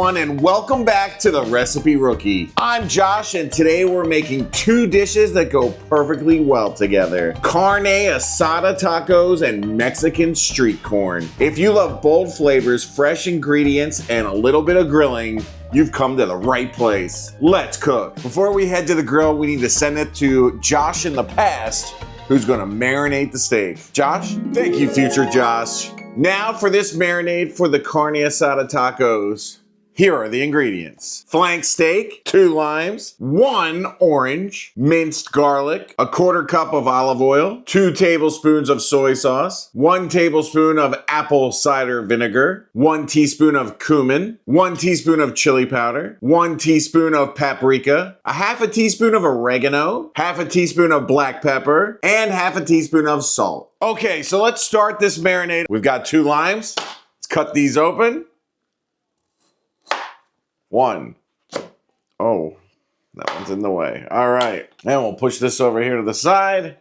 everyone, and welcome back to the Recipe Rookie. I'm Josh, and today we're making two dishes that go perfectly well together. Carne Asada tacos and Mexican street corn. If you love bold flavors, fresh ingredients, and a little bit of grilling, you've come to the right place. Let's cook. Before we head to the grill, we need to send it to Josh in the past, who's gonna marinate the steak. Josh? Thank you, future Josh. Now for this marinade for the Carne Asada tacos. Here are the ingredients. Flank steak, 2 limes, 1 orange, minced garlic, a 1/4 cup of olive oil, 2 tablespoons of soy sauce, 1 tablespoon of apple cider vinegar, 1 teaspoon of cumin, 1 teaspoon of chili powder, 1 teaspoon of paprika, a 1/2 teaspoon of oregano, 1/2 teaspoon of black pepper, and 1/2 teaspoon of salt. Okay, so let's start this marinade. We've got 2 limes. Let's cut these open. 1. Oh, that one's in the way. All right, now we'll push this over here to the side.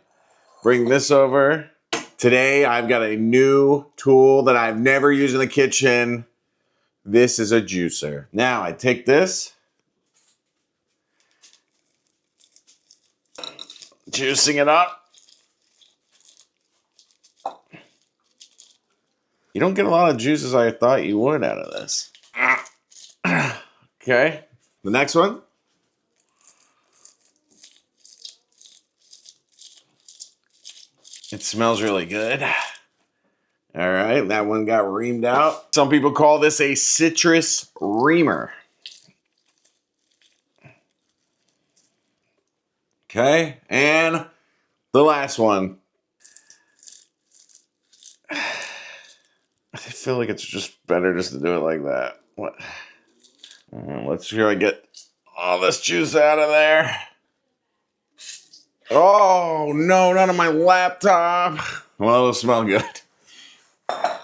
Bring this over. Today, I've got a new tool that I've never used in the kitchen. This is a juicer. Now, I take this. Juicing it up. You don't get a lot of juice as I thought you would out of this. Okay, the next one. It smells really good. All right, that one got reamed out. Some people call this a citrus reamer. Okay, and the last one. I feel like it's just better just to do it like that. What? Let's try to get all this juice out of there. Oh, no, not on my laptop. Well, it'll smell good.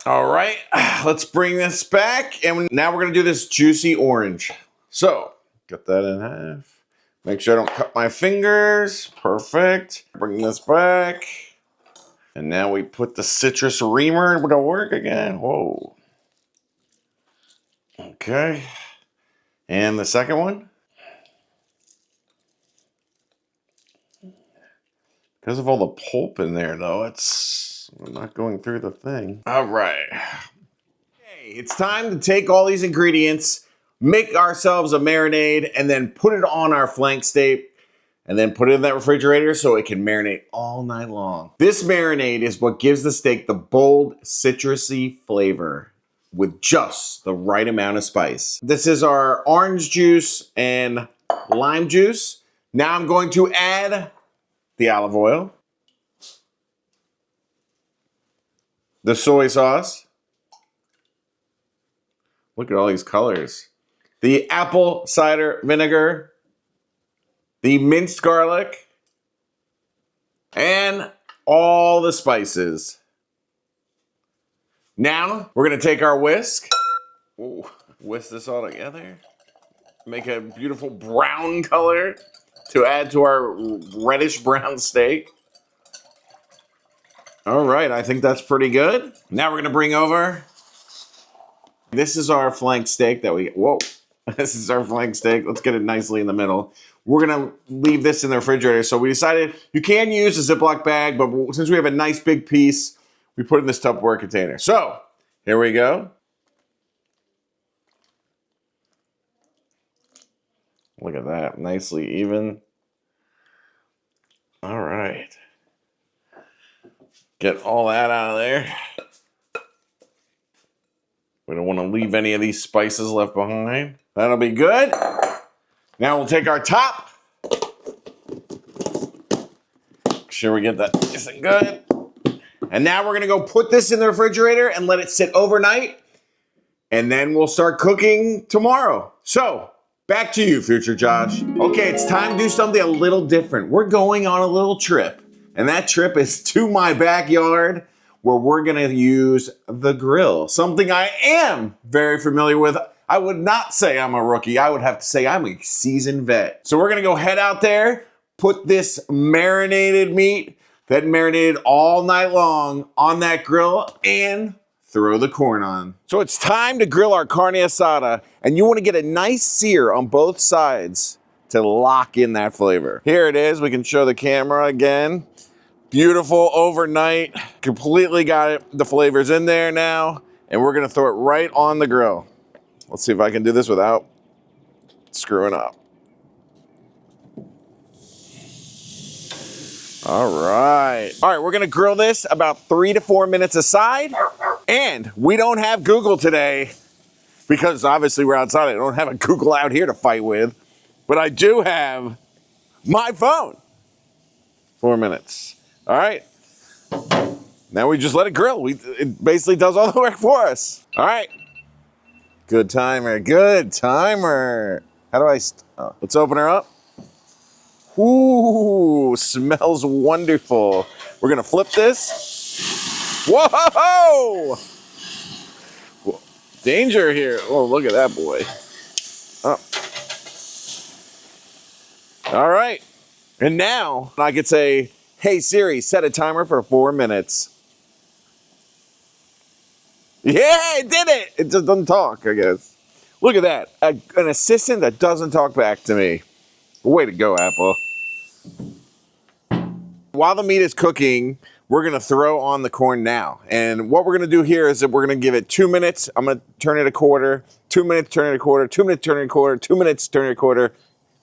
All right, let's bring this back. And now we're going to do this juicy orange. So, cut that in half. Make sure I don't cut my fingers. Perfect. Bring this back. And now we put the citrus reamer to work again. Whoa. Okay. And the second one. Because of all the pulp in there, though, it's not going through the thing. All right. Okay, it's time to take all these ingredients, make ourselves a marinade, and then put it on our flank steak, and then put it in that refrigerator so it can marinate all night long. This marinade is what gives the steak the bold, citrusy flavor with just the right amount of spice. This is our orange juice and lime juice. Now I'm going to add the olive oil, the soy sauce. Look at all these colors. The apple cider vinegar, the minced garlic, and all the spices. Now, we're gonna take our whisk, whisk this all together, make a beautiful brown color to add to our reddish brown steak. All right, I think that's pretty good. Now we're gonna bring over, this is our flank steak that we, whoa. This is our flank steak. Let's get it nicely in the middle. We're gonna leave this in the refrigerator. So we decided you can use a Ziploc bag, but since we have a nice big piece, we put it in this Tupperware container. So, here we go. Look at that, nicely even. All right. Get all that out of there. We don't want to leave any of these spices left behind. That'll be good. Now we'll take our top. Make sure we get that nice and good. And now we're gonna go put this in the refrigerator and let it sit overnight. And then we'll start cooking tomorrow. So, back to you, future Josh. Okay, it's time to do something a little different. We're going on a little trip. And that trip is to my backyard where we're gonna use the grill. Something I am very familiar with. I would not say I'm a rookie. I would have to say I'm a seasoned vet. So we're gonna go head out there, put this marinated meat that marinated all night long on that grill, and throw the corn on. So it's time to grill our carne asada, and you want to get a nice sear on both sides to lock in that flavor. Here it is. We can show the camera again. Beautiful overnight. Completely got it. The flavors in there now, and we're gonna throw it right on the grill. Let's see if I can do this without screwing up. All right, we're gonna grill this about 3 to 4 minutes aside. And we don't have Google today because obviously we're outside. I don't have a Google out here to fight with, but I do have my phone. 4 minutes. All right. Now we just let it grill. It basically does all the work for us. All right. Good timer, good timer. How do I, let's open her up. Ooh, smells wonderful. We're gonna flip this. Whoa! Danger here. Oh, look at that boy. Oh. All right. And now I could say, hey Siri, set a timer for 4 minutes. Yeah, it did it. It just doesn't talk, I guess. Look at that. An assistant that doesn't talk back to me. Way to go, Apple. While the meat is cooking, we're gonna throw on the corn now. And what we're gonna do here is that we're gonna give it 2 minutes. I'm gonna turn it a quarter, 2 minutes, turn it a quarter, 2 minutes, turn it a quarter, 2 minutes, turn it a quarter.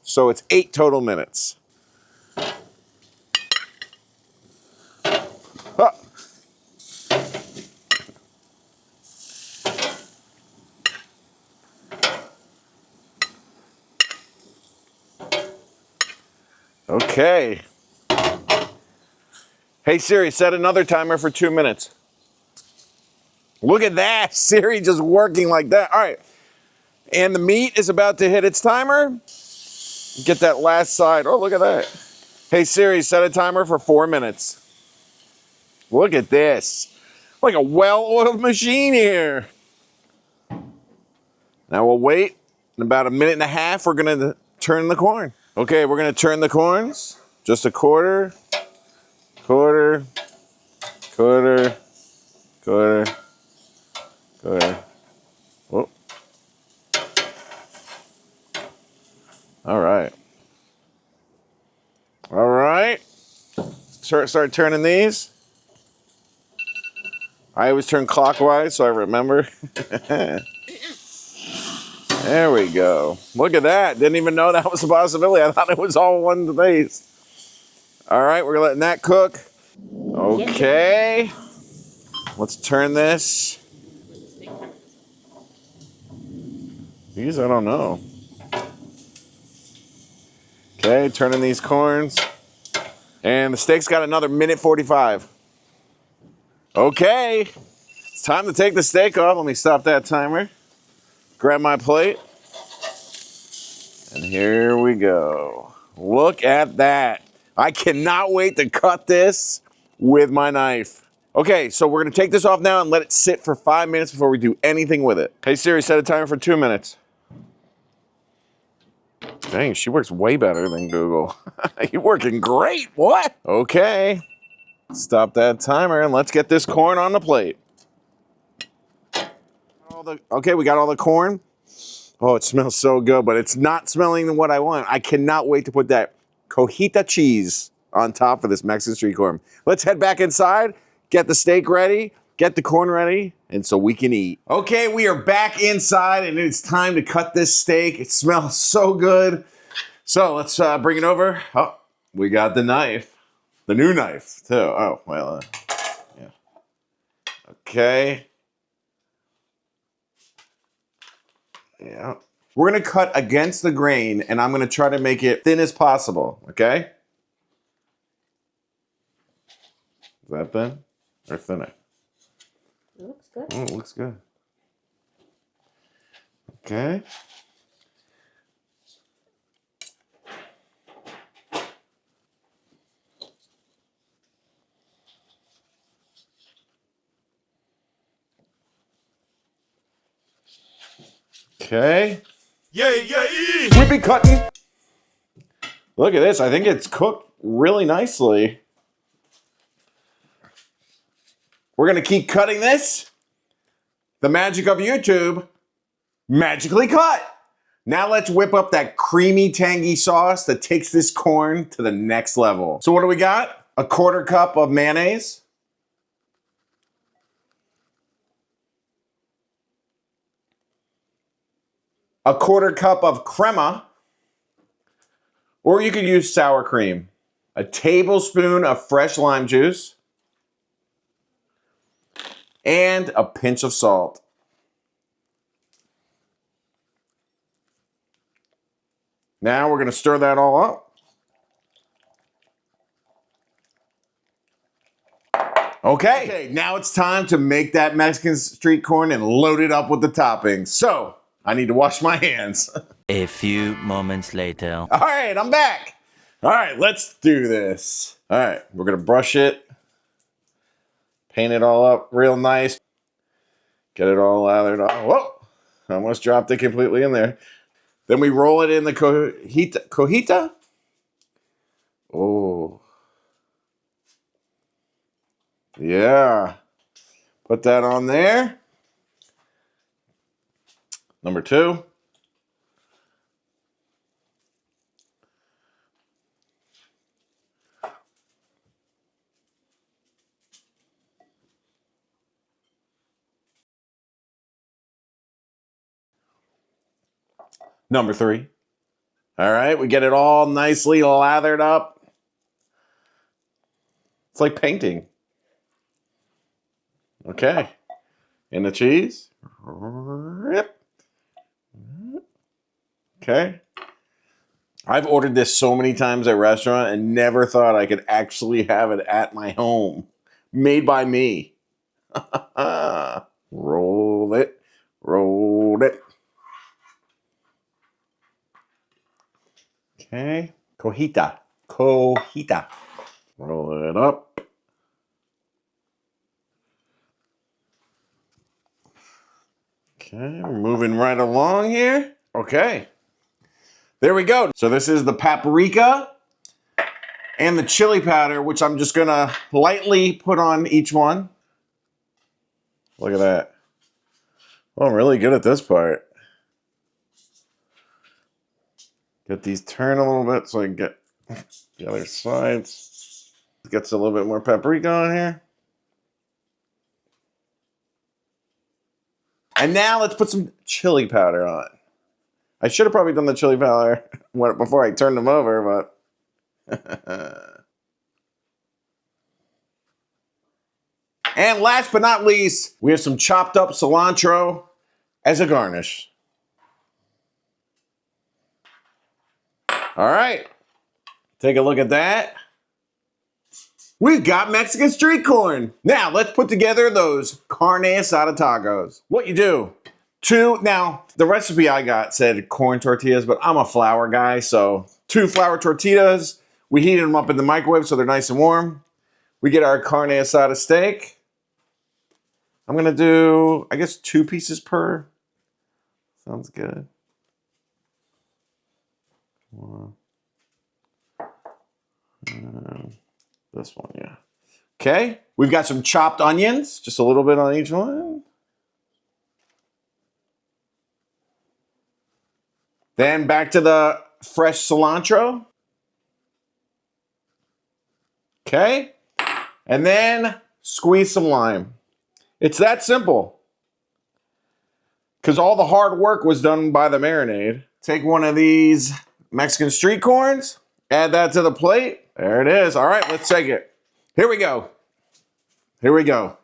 So it's 8 total minutes. Huh. Okay. Hey Siri, set another timer for 2 minutes. Look at that, Siri just working like that. All right, and the meat is about to hit its timer. Get that last side. Oh, look at that. Hey Siri, set a timer for 4 minutes. Look at this. Like a well-oiled machine here. Now we'll wait. In about 1.5 minutes, we're gonna turn the corn. Okay, we're gonna turn the corns. Just a quarter, quarter, quarter, quarter, quarter. Oh. All right. All right. Start turning these. I always turn clockwise so I remember. There we go. Look at that. Didn't even know that was a possibility. I thought it was all one place. All right, we're letting that cook. Okay. Let's turn this. These, I don't know. Okay, turning these corns. And the steak's got another 1:45. Okay. It's time to take the steak off. Let me stop that timer. Grab my plate. And here we go. Look at that. I cannot wait to cut this with my knife. Okay, so we're gonna take this off now and let it sit for 5 minutes before we do anything with it. Hey Siri, set a timer for 2 minutes. Dang, she works way better than Google. You're working great, what? Okay, stop that timer and let's get this corn on the plate. Okay, we got all the corn. Oh, it smells so good, but it's not smelling what I want. I cannot wait to put that cojita cheese on top of this Mexican street corn. Let's head back inside, get the steak ready, get the corn ready, and so we can eat. Okay, we are back inside, and it's time to cut this steak. It smells so good. So let's bring it over. Oh, we got the knife. The new knife, too. Oh, well, yeah. Okay. Yeah. We're gonna cut against the grain, and I'm gonna try to make it thin as possible, okay? Is that thin or thinner? It looks good. Oh, it looks good. Okay. Okay. Yay, yay! We be cutting. Look at this. I think it's cooked really nicely. We're gonna keep cutting this The magic of YouTube, magically cut. Now let's whip up that creamy, tangy sauce that takes this corn to the next level. So what do we got? A 1/4 cup of mayonnaise. A 1/4 cup of crema, or you could use sour cream. A tablespoon of fresh lime juice. And a pinch of salt. Now we're going to stir that all up. Okay, now it's time to make that Mexican street corn and load it up with the toppings. So, I need to wash my hands. A few moments later. All right, I'm back. All right, let's do this. All right, we're going to brush it. Paint it all up real nice. Get it all lathered up. Whoa, I almost dropped it completely in there. Then we roll it in the cojita. Oh. Yeah. Put that on there. Number 2. Number 3. All right, we get it all nicely lathered up. It's like painting. Okay. And the cheese. Okay. I've ordered this so many times at restaurant and never thought I could actually have it at my home. Made by me. Roll it. Roll it. Okay. Cojita. Cojita. Roll it up. Okay, we're moving right along here. Okay. There we go. So this is the paprika and the chili powder, which I'm just gonna lightly put on each one. Look at that. Oh, I'm really good at this part. Get these turned a little bit so I can get the other sides. Gets a little bit more paprika on here. And now let's put some chili powder on. I should have probably done the chili powder before I turned them over, but... And last but not least, we have some chopped up cilantro as a garnish. All right, take a look at that. We've got Mexican street corn. Now let's put together those carne asada tacos. What you do, now the recipe I got said corn tortillas, but I'm a flour guy, so 2 flour tortillas. We heated them up in the microwave so they're nice and warm. We get our carne asada steak. I'm gonna do, I guess, 2 pieces per. Sounds good. This one, yeah. Okay, we've got some chopped onions, just a little bit on each one. Then back to the fresh cilantro. Okay, and then squeeze some lime. It's that simple. Because all the hard work was done by the marinade. Take one of these Mexican street corns, add that to the plate. There it is. All right, let's take it. Here we go. Here we go.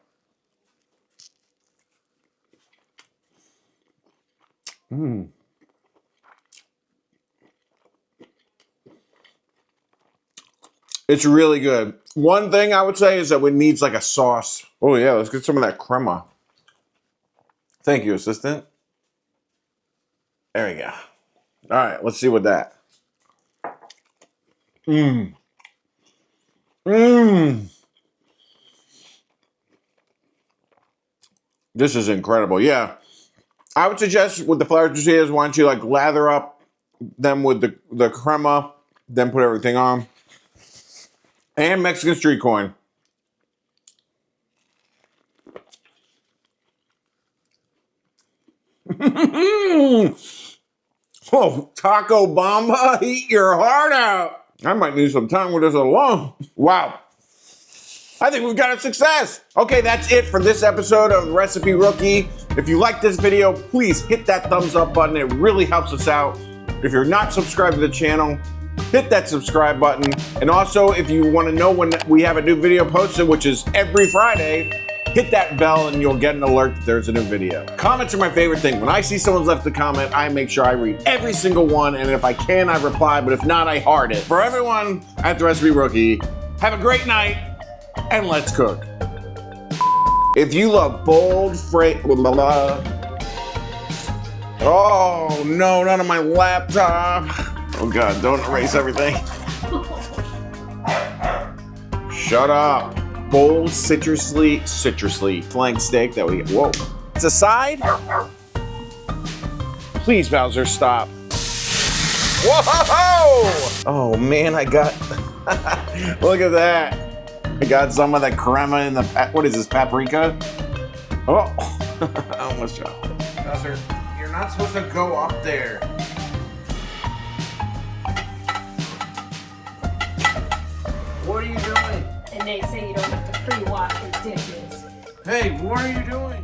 It's really good. One thing I would say is that it needs like a sauce. Oh yeah, let's get some of that crema. Thank you, assistant. There we go. All right, let's see what that. This is incredible. Yeah. I would suggest with the flour tortillas, why don't you like lather up them with the crema, then put everything on. And Mexican street corn. Oh, Taco Bomba, eat your heart out. I might need some time with this alone. Wow. I think we've got a success. Okay, that's it for this episode of Recipe Rookie. If you like this video, please hit that thumbs up button. It really helps us out. If you're not subscribed to the channel, hit that subscribe button. And also, if you want to know when we have a new video posted, which is every Friday, hit that bell and you'll get an alert that there's a new video. Comments are my favorite thing. When I see someone's left a comment, I make sure I read every single one, and if I can, I reply, but if not, I heart it. For everyone at the Recipe Rookie, have a great night, and let's cook. If you love bold, oh no, not on my laptop. Oh God, don't erase everything. Shut up. Bold, citrusly flank steak that we, whoa. It's a side? Please, Bowser, stop. Whoa! Oh man, I got, look at that. I got some of that crema in the, what is this, paprika? Oh, I almost shot. Bowser, you're not supposed to go up there. What are you doing? And they say you don't have to pre-wash your dishes. Hey, what are you doing?